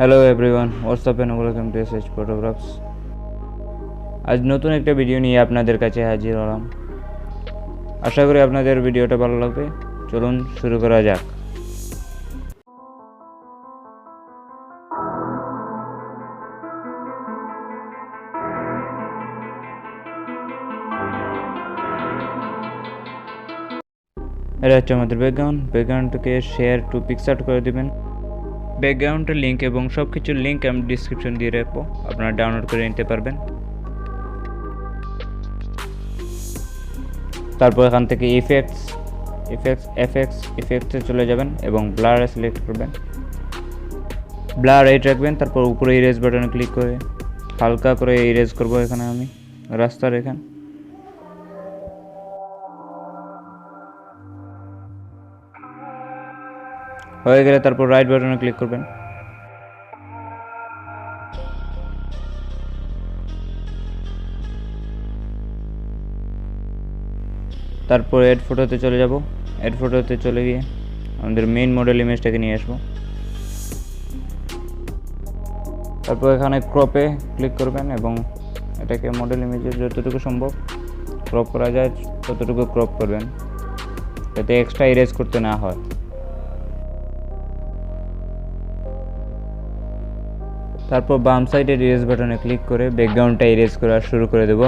Hello everyone, what's up and welcome to SH photographs. আজ নতুন একটা ভিডিও নিয়ে আপনাদের কাছে হাজির হলাম। আশা করি আপনাদের ভিডিওটা ভালো লাগবে। চলুন শুরু করা যাক। এটা হচ্ছে আমাদের ব্যাকগ্রাউন্ডটাকে শেয়ার টু পিকচার্ট করে দিবেন। ব্যাকগ্রাউন্ডের লিঙ্ক এবং সব কিছুর লিঙ্ক আমি ডিসক্রিপশন দিয়ে রাখবো, আপনারা ডাউনলোড করে নিতে পারবেন। তারপর এখান থেকে ইফেক্টসে চলে যাবেন এবং ব্লারে সিলেক্ট করবেন, ব্লার এইট রাখবেন। তারপর উপরে ইরেজ বাটনে ক্লিক করে হালকা করে ইরেজ করব এখানে আমি রাস্তার এখানে। হয়ে গেলে তারপর রাইট বাটনে ক্লিক করবেন। তারপর এড ফটোতে চলে যাব। এড ফটোতে চলে গিয়ে আমাদের মেইন মডেল ইমেজটাকে নিয়ে আসবো। তারপর এখানে ক্রপে ক্লিক করবেন এবং এটাকে মডেল ইমেজের যতটুকু সম্ভব ক্রপ করা যায় ততটুকু ক্রপ করবেন, যাতে এক্সট্রা ইরেজ করতে না হয়। তারপর বাম সাইডের ইরেজ বাটনে ক্লিক করে ব্যাকগ্রাউন্ডটা ইরেজ করা শুরু করে দেব।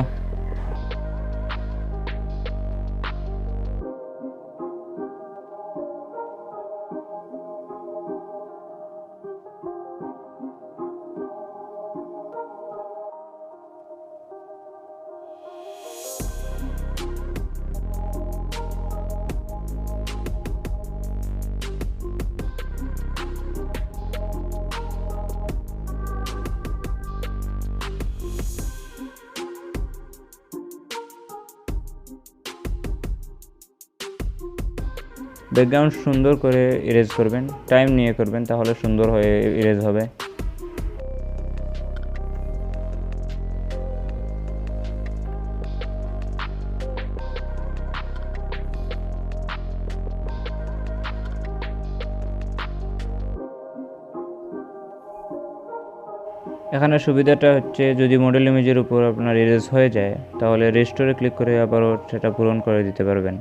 ব্যাকগ্রাউন্ড সুন্দর করে ইরেজ করবেন, টাইম নিয়ে করবেন, তাহলে সুন্দর হয়ে ইরেজ হবে। এখানে সুবিধাটা হচ্ছে যদি মডেল ইমেজের উপর আপনার ইরেজ হয়ে যায় তাহলে রেস্টোরে ক্লিক করে আবারও সেটা পূরণ করে দিতে পারবেন।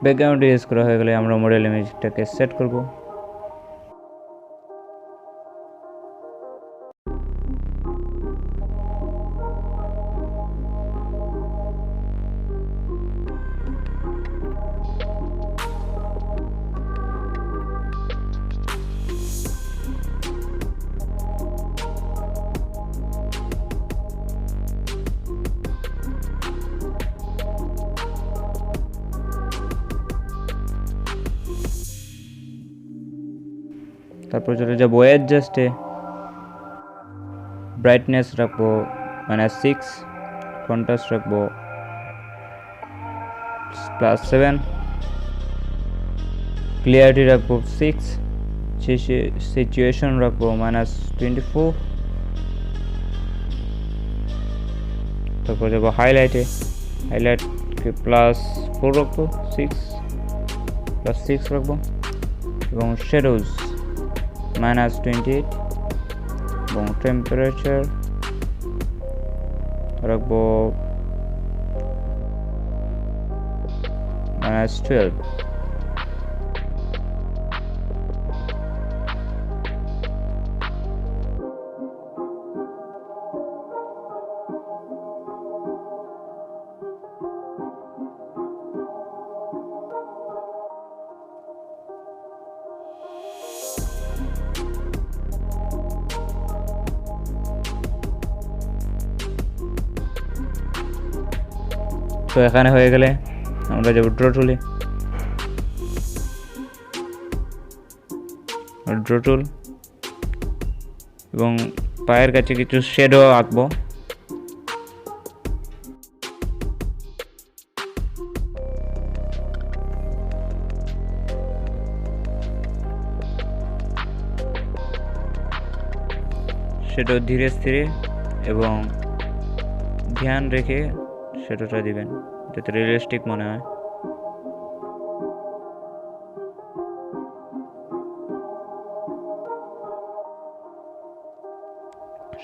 ব্যাকগ্রাউন্ড ইরেজ করা হয়ে গেলে আমরা মডেল ইমেজটাকে সেট করব। তারপর চলে যাবো অ্যাডজাস্টে, ব্রাইটনেস রাখবো -6, কন্ট্রাস্ট রাখবো +7, ক্লিয়ারিটি রাখবো 6, সিচুয়েশন রাখবো -24, তারপর যাবো হাইলাইটে, হাইলাইটকে +4 রাখবো, 6 রাখবো, এবং শ্যাডোজ -28, এবং টেম্পারেচার রাখবো -12। তো এখানে হয়ে গেলে আমরা যাব ড্র টুলে, এবং পায়ের কাছে কিছু শ্যাডো আঁকবো। শ্যাডো ধীরে স্থিরে এবং ধ্যান রেখে শ্যাডোটা দিবেন যাতে রিয়েলিস্টিক মনে হয়।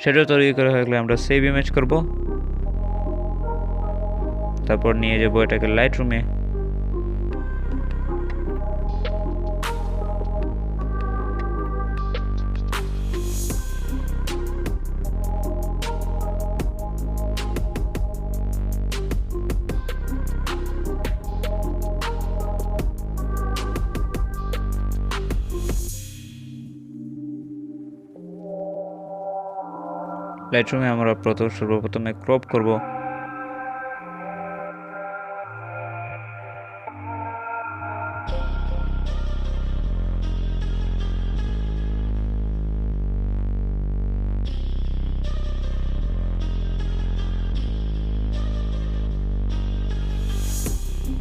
শ্যাডো তৈরি করা হয়ে গেলে আমরা সেভ ইমেজ করব, তারপর নিয়ে যাব এটাকে লাইটরুমে। লাইটরুমে আমরা সর্বপ্রথমে ক্রপ করব।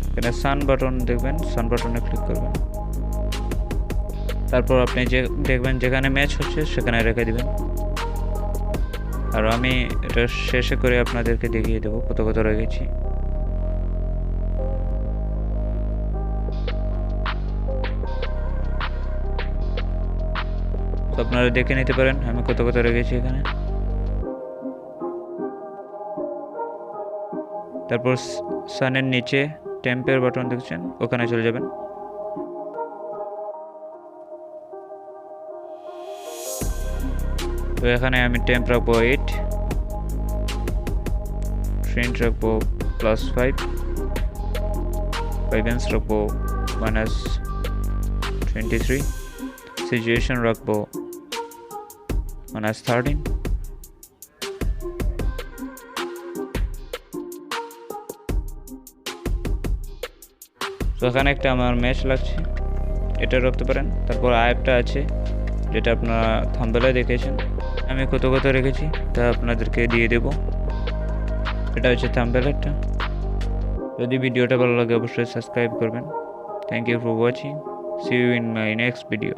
এখানে সান বাটন দেখবেন, সান বাটনে ক্লিক করবেন, তারপর আপনি যে দেখবেন যেখানে ম্যাচ হচ্ছে সেখানে রেখে দিবেন। আর আমি এটা শেষে করে আপনাদেরকে দেখিয়ে দেবো কত কত রেখেছি। তো আপনারা দেখে নিতে পারেন আমি কত কত রেখেছি এখানে। তারপর সানের নিচে টেম্পের বাটন দেখছেন, ওখানে চলে যাবেন। তো এখানে আমি টেম্প রাখবো 8, ট্রেন্ড রাখবো +5, ভাইব্রেন্স রাখবো -23, সিচুয়েশন রাখবো -13, তো এখানে একটা আমার ম্যাচ লাগছে, এটা রাখতে পারেন। তারপর আরেকটা আছে যেটা আপনারা থাম্বনেলে দেখেছেন, আমি কত কত রেখেছি তা আপনাদেরকে দিয়ে দেব। এটা হচ্ছে থাম্বনেলটা। যদি ভিডিওটা ভালো লাগে অবশ্যই সাবস্ক্রাইব করবেন। Thank you for watching, see you in my next video.